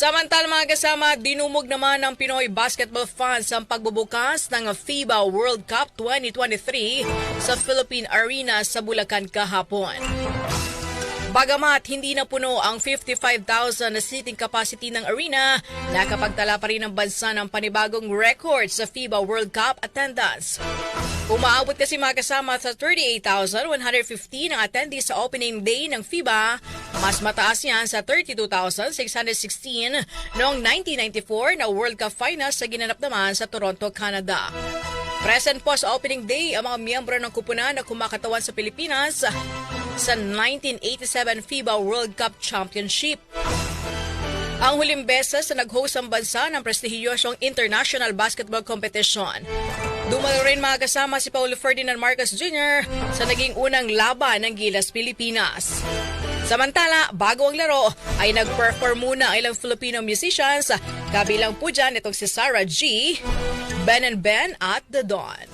Samantala mga kasama, dinumog naman ng Pinoy basketball fans ang pagbubukas ng FIBA World Cup 2023 sa Philippine Arena sa Bulacan kahapon. Bagamat hindi na puno ang 55,000 na seating capacity ng arena, nakapagtala pa rin ang bansa ng panibagong record sa FIBA World Cup attendance. Umaabot kasi mga kasama sa 38,115 ang attendees sa opening day ng FIBA. Mas mataas yan sa 32,616 noong 1994 na World Cup Finals sa ginanap naman sa Toronto, Canada. Present po sa opening day ang mga miyembro ng kupunan na kumakatawan sa Pilipinas sa 1987 FIBA World Cup Championship. Ang huling beses na nag-host ang bansa ng prestihiyosyong international basketball competition. Dumalo rin mga kasama si Paulo Ferdinand Marcos Jr. sa naging unang laban ng Gilas Pilipinas. Samantala, bago ang laro ay nag-perform muna ang ilang Filipino musicians, kabilang po dyan itong si Sarah G, Ben and Ben at The Dawn.